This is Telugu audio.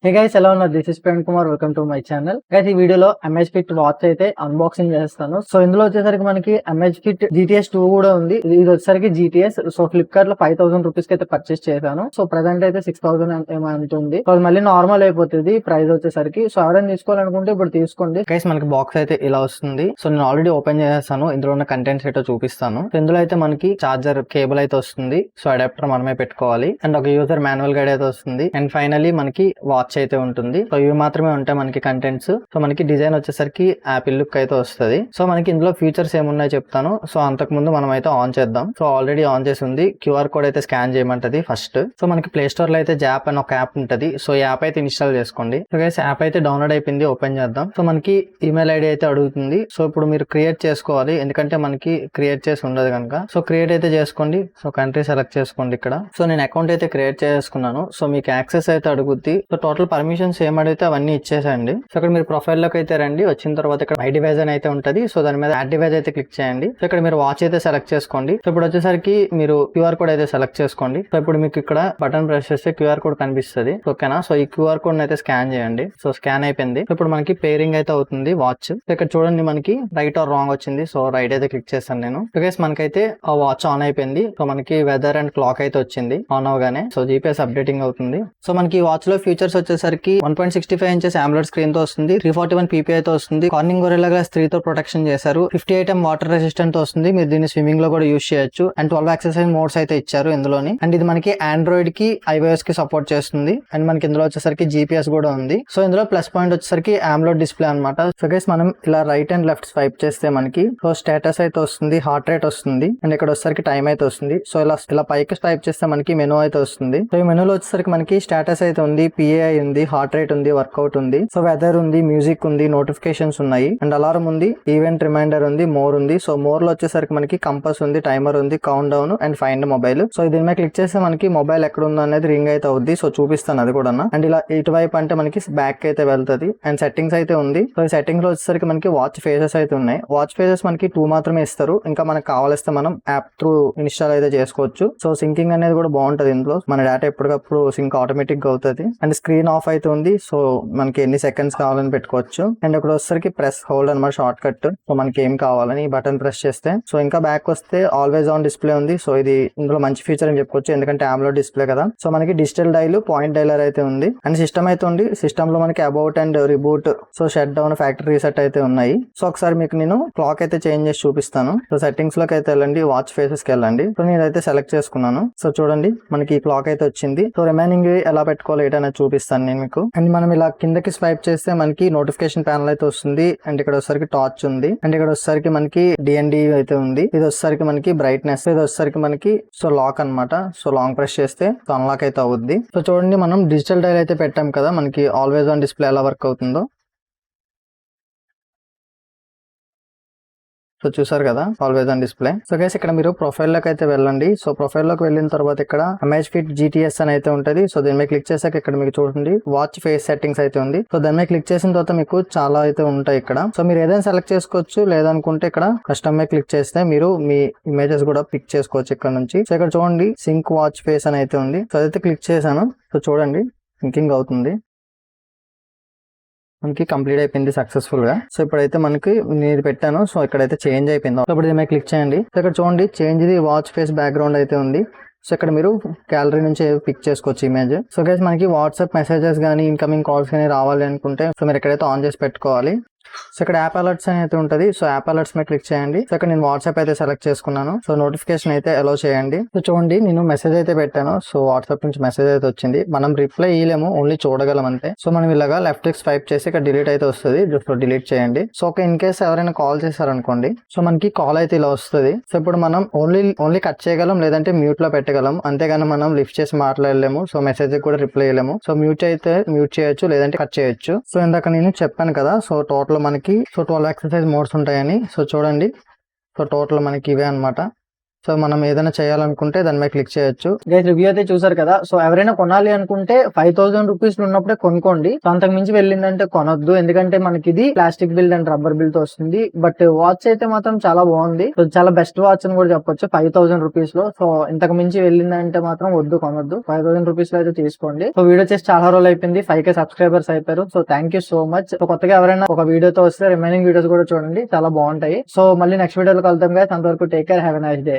హే గైస్, ఎలా ఉన్నారు? This is Prem Kumar, welcome to my channel. Guys, ఈ వీడియోలో Amazfit వాచ్ అయితే అన్బాక్సింగ్ చేస్తాను. సో ఇందులో వచ్చేసరికి మనకి Amazfit GTS 2 కూడా ఉంది. ఇది వచ్చేసరికి GTS. సో ఫ్లిప్కార్ట్ లో 5000 రూపీస్ కి అయితే పర్చేస్ చేశాను. సో ప్రెసెంట్ అయితే 6000 ఏమో ఉంటుంది. సో మళ్ళీ నార్మల్ అయిపోతుంది ప్రైస్ వచ్చేసరికి. సో ఎవరైనా తీసుకోవాలనుకుంటే ఇప్పుడు తీసుకోండి. గైస్, మనకి బాక్స్ అయితే ఇలా వస్తుంది. సో నేను ఆల్రెడీ ఓపెన్ చేసేస్తాను. ఇందులో ఉన్న కంటెంట్స్ అయితే చూపిస్తాను. సో ఇందులో అయితే మనకి చార్జర్ కేబుల్ అయితే వస్తుంది. సో అడాప్టర్ మనమే పెట్టుకోవాలి. అండ్ ఒక యూజర్ మాన్యువల్ గైడ్ అయితే వస్తుంది. అండ్ ఫైనలీ మనకి వాచ్ అయితే ఉంటుంది. సో ఇవి మాత్రమే ఉంటాయి మనకి కంటెంట్స్. సో మనకి డిజైన్ వచ్చేసరికి యాపిల్ లుక్ అయితే వస్తుంది. సో మనకి ఇందులో ఫీచర్స్ ఏమున్నాయో చెప్తాను. సో అంతకు ముందు మనం అయితే ఆన్ చేద్దాం. సో ఆల్రెడీ ఆన్ చేసి ఉంది. క్యూఆర్ కోడ్ అయితే స్కాన్ చేయమంటది ఫస్ట్. సో మనకి ప్లే స్టోర్ లో అయితే జాప్ అని ఒక యాప్ ఉంటది. సో ఈ యాప్ అయితే ఇన్స్టాల్ చేసుకోండి. సో గైస్, యాప్ అయితే డౌన్లోడ్ అయిపోయింది. ఓపెన్ చేద్దాం. సో మనకి ఈమెయిల్ ఐడి అయితే అడుగుతుంది. సో ఇప్పుడు మీరు క్రియేట్ చేసుకోవాలి, ఎందుకంటే మనకి క్రియేట్ చేసి ఉండదు కనుక. సో క్రియేట్ అయితే చేసుకోండి. సో కంట్రీ సెలెక్ట్ చేసుకోండి ఇక్కడ. సో నేను అకౌంట్ అయితే క్రియేట్ చేసుకున్నాను. సో మీకు యాక్సెస్ అయితే అడుగుద్ది. సో టోటల్ పర్మిషన్స్ ఏమడితే అవన్నీ ఇచ్చేసండి. సో ఇక్కడ మీరు ప్రొఫైల్ లోకి అయితే రండి. వచ్చిన తర్వాత ఇక్కడ మై డివైజ్ అని అయితే ఉంటది. సో దాని మీద యాడ్ డివైజ్ అయితే క్లిక్ చేయండి. సో ఇక్కడ మీరు వాచ్ అయితే సెలెక్ట్ చేసుకోండి. సో ఇప్పుడు వచ్చేసరికి మీరు క్యూఆర్ కోడ్ అయితే సెలెక్ట్ చేసుకోండి. సో ఇప్పుడు మీకు ఇక్కడ బటన్ ప్రెస్ చేస్తే క్యూఆర్ కోడ్ కనిపిస్తుంది. ఓకేనా? సో ఈ క్యూఆర్ కోడ్ అయితే స్కాన్ చేయండి. సో స్కాన్ అయిపోయింది. ఇప్పుడు మనకి పేరింగ్ అయితే అవుతుంది వాచ్. సో ఇక్కడ చూడండి, మనకి రైట్ ఆర్ రాంగ్ వచ్చింది. సో రైట్ అయితే క్లిక్ చేస్తాను నేను. గైస్, మనకైతే ఆ వాచ్ ఆన్ అయిపోయింది. సో మనకి వెదర్ అండ్ క్లాక్ అయితే వచ్చింది ఆన్ అవగానే. సో జీపీఎస్ అప్డేటింగ్ అవుతుంది. సో మనకి వాచ్ లో ఫీచర్స్ వచ్చేసరికి 1.65 ఇంచెస్ AMOLED స్క్రీన్ తో వస్తుంది. 341 ppi తో వస్తుంది. కార్నింగ్ గొరిల్లా గ్లాస్ 3 తో ప్రొటెక్షన్ చేశారు. 50 ఐటమ్ వాటర్ రెసిస్టెంట్ తో వస్తుంది. మీరు దీన్ని స్విమ్మింగ్ లో కూడా యూజ్ చేయొచ్చు. అండ్ 12 ఎక్సర్సైజ్ మోడ్స్ అయితే ఇచ్చారు ఇందులోని. అండ్ ఇది మనకి ఆండ్రాయిడ్ కి iOS కి సపోర్ట్ చేస్తుంది. అండ్ మనకి ఇందులో వచ్చేసరికి GPS కూడా ఉంది. సో ఇందులో ప్లస్ పాయింట్ వచ్చేసరికి AMOLED డిస్ప్లే అనమాట. సో గైస్, మనం ఇలా రైట్ అండ్ లెఫ్ట్ స్వైప్ చేస్తే మనకి సో స్టేటస్ అయితే వస్తుంది, హార్ట్ రేట్ వస్తుంది. అండ్ ఇక్కడ వచ్చేసరికి టైం అయితే వస్తుంది. సో ఇలా పైకి స్వైప్ చేస్తే మనకి మెనూ అయితే వస్తుంది. సో ఈ మెనూలో వచ్చేసరికి మనకి స్టేటస్ అయితే ఉంది, PAI ఉంది, హార్ట్ రేట్ ఉంది, వర్కౌట్ ఉంది, సో వెదర్ ఉంది, మ్యూజిక్ ఉంది, నోటిఫికేషన్స్ ఉన్నాయి, అండ్ అలారం ఉంది, ఈవెంట్ రిమైండర్ ఉంది, మోర్ ఉంది. సో మోర్ లో వచ్చేసరికి మనకి కంపస్ ఉంది, టైమర్ ఉంది, count down and find mobile. So దీని మీద క్లిక్ చేస్తే మనకి మొబైల్ ఎక్కడ ఉందో అనేది రింగ్ అయితే అవుద్ది. సో చూపిస్తాను అది కూడా. అండ్ ఇలా ఇటువైపు అంటే మనకి బ్యాక్ అయితే వెళ్తుంది. అండ్ సెట్టింగ్స్ అయితే ఉంది. సో ఈ సెట్టింగ్స్ లో వచ్చేసరికి మనకి వాచ్ ఫేసెస్ అయితే ఉన్నాయి. వాచ్ ఫేసెస్ మనకి 2 మాత్రమే ఇస్తారు. ఇంకా మనకు కావాలిస్తే మనం యాప్ త్రూ ఇన్స్టాల్ అయితే చేసుకోవచ్చు. సో సింకింగ్ అనేది కూడా బాగుంటది ఇందులో. మన డేటా ఎప్పటికప్పుడు సింక్ ఆటోమేటిక్ గా అవుతుంది. అండ్ స్క్రీన్ ఆఫ్ అయితే ఉంది. సో మనకి ఎన్ని సెకండ్స్ కావాలని పెట్టుకోవచ్చు. అండ్ ఇక్కడ వచ్చేసరికి ప్రెస్ హోల్డ్ అనమాట, షార్ట్ కట్. సో మనకి ఏం కావాలని బటన్ ప్రెస్ చేస్తే. సో ఇంకా బ్యాక్ వస్తే ఆల్వేస్ ఆన్ డిస్ప్లే ఉంది. సో ఇది ఇందులో మంచి ఫీచర్ అని చెప్పుకోవచ్చు, ఎందుకంటే AMOLED డిస్ప్లే కదా. సో మనకి డిజిటల్ డైల్, పాయింట్ డైలర్ అయితే ఉంది. అండ్ సిస్టమ్ అయితే ఉంది. సిస్టమ్ లో మనకి about and reboot, so shut down, factory reset అయితే ఉన్నాయి. సో ఒకసారి మీకు నేను క్లాక్ అయితే చేంజ్ చేసి చూపిస్తాను. సో సెట్టింగ్స్ లోకి అయితే వెళ్ళండి, వాచ్ ఫేసెస్ కి వెళ్ళండి. సో నేనైతే సెలెక్ట్ చేసుకున్నాను. సో చూడండి, మనకి ఈ క్లాక్ అయితే వచ్చింది. సో రిమైనింగ్ ఎలా పెట్టుకోవాలి ఏంటనేది చూపిస్తాను నేను మీకు. అండ్ మనం ఇలా కిందకి స్వైప్ చేస్తే మనకి నోటిఫికేషన్ ప్యానల్ అయితే వస్తుంది. అండ్ ఇక్కడ వచ్చేసరికి టార్చ్ ఉంది. అండ్ ఇక్కడ వచ్చేసరికి మనకి DND అయితే ఉంది. ఇది వచ్చేసరికి మనకి బ్రైట్నెస్. ఇది వచ్చేసరికి మనకి సో లాక్ అనమాట. సో లాంగ్ ప్రెస్ చేస్తే సో అన్లాక్ అయితే అవుద్ది. సో చూడండి, మనం డిజిటల్ డైల్ అయితే పెట్టాం కదా, మనకి ఆల్వేస్ ఆన్ డిస్ప్లే ఎలా వర్క్ అవుతుందో. సో చూసారు కదా, always on display. So guys, ఇక్కడ మీరు ప్రొఫైల్ లోకి అయితే వెళ్ళండి. సో ప్రొఫైల్ లోకి వెళ్ళిన తర్వాత ఇక్కడ Amazfit GTS అని అయితే ఉంటది. సో దీని మీద క్లిక్ చేసాక ఇక్కడ మీకు చూడండి వాచ్ ఫేస్ సెట్టింగ్స్ అయితే ఉంది. సో దాని మీద క్లిక్ చేసిన తర్వాత మీకు చాలా అయితే ఉంటాయి ఇక్కడ. సో మీరు ఏదైనా సెలెక్ట్ చేసుకోవచ్చు, లేదనుకుంటే ఇక్కడ కస్టమ్ మీద క్లిక్ చేస్తే మీరు మీ ఇమేజెస్ కూడా పిక్ చేసుకోవచ్చు ఇక్కడ నుంచి. సో ఇక్కడ చూడండి సింక్ వాచ్ ఫేస్ అని అయితే ఉంది. సో అదైతే క్లిక్ చేశాను. సో చూడండి సింకింగ్ అవుతుంది. మనకి కంప్లీట్ అయిపోయింది సక్సెస్ఫుల్ గా. సో ఇప్పుడైతే మనకి నేను పెట్టాను. సో ఇక్కడైతే చేంజ్ అయిపోయింది. సో ఇప్పుడు దీని మీద క్లిక్ చేయండి. సో ఇక్కడ చూడండి change the watch face background అయితే ఉంది. సో ఇక్కడ మీరు గ్యాలరీ నుంచి పిక్ చేసుకోవచ్చు ఇమేజ్. సో గైస్, మనకి వాట్సాప్ మెసేజెస్ కానీ ఇన్కమింగ్ కాల్స్ కానీ రావాలి అనుకుంటే సో మీరు ఎక్కడైతే ఆన్ చేసి పెట్టుకోవాలి. సో ఇక్కడ యాప్ అలర్ట్స్ అయితే ఉంటుంది. సో యాప్ అలర్ట్స్ మీద క్లిక్ చేయండి. సో ఇక్కడ నేను వాట్సాప్ అయితే సెలెక్ట్ చేసుకున్నాను. సో నోటిఫికేషన్ అయితే అలో చేయండి. సో చూడండి, నేను మెసేజ్ అయితే పెట్టాను. సో వాట్సాప్ నుంచి మెసేజ్ అయితే వచ్చింది. మనం రిప్లై ఇయ్యలేము, ఓన్లీ చూడగలం అంతే. సో మనం ఇలాగా లెఫ్ట్ స్వైప్ చేసి ఇక్కడ డిలీట్ అయితే వస్తుంది. జస్ట్ డిలీట్ చేయండి. సో ఒక ఇన్ కేస్ ఎవరైనా కాల్ చేశారనుకోండి, సో మనకి కాల్ అయితే ఇలా వస్తుంది. సో ఇప్పుడు మనం ఓన్లీ కట్ చేయగలం, లేదంటే మ్యూట్ లో పెట్టగలం. అంతేగాని మనం లిఫ్ట్ చేసి మాట్లాడలేము. సో మెసేజ్ కూడా రిప్లై ఇయ్యలేము. సో మ్యూట్ అయితే మ్యూట్ చేయొచ్చు, లేదంటే కట్ చేయొచ్చు. సో ఇందాక నేను చెప్పాను కదా, సో టోటల్ మనకి 12 ఎక్సర్సైజ్ మోడ్స్ ఉంటాయని. సో చూడండి, సో టోటల్ మనకి ఇవే అనమాట. సో మనం ఏదైనా చేయాలనుకుంటే దాని మీద క్లిక్ చేయొచ్చు. గైస్ రివ్యూ అయితే చూసారు కదా. సో ఎవరైనా కొనాలి అనుకుంటే 5000 రూపీస్ ఉన్నప్పుడే కొనుక్కోండి. సో అంతకు మించి వెళ్ళిందంటే కొనొద్దు, ఎందుకంటే మనకి ఇది plastic build and rubber build తో వస్తుంది. బట్ వాచ్ అయితే మాత్రం చాలా బాగుంది. సో చాలా బెస్ట్ వాచ్ అని కూడా చెప్పొచ్చు 5000 రూపీస్ లో. సో ఇంతకు మించి వెళ్ళిందంటే మాత్రం వద్దు, కొనొద్దు. 5000 రూపీస్ లో అయితే తీసుకోండి. సో వీడియో చేసి చాలా రోజులు అయిపోయింది, 5K సబ్స్క్రైబర్స్ అయిపోయారు. So thank you so much. So కొత్తగా ఎవరైనా ఒక వీడియోతో వస్తే రిమైనింగ్ వీడియోస్ కూడా చూడండి, చాలా బాగుంటాయి. సో మళ్ళీ నెక్స్ట్ వీడియోలో కలుద్దాం గైస్. అంతవరకు take care, have a nice day.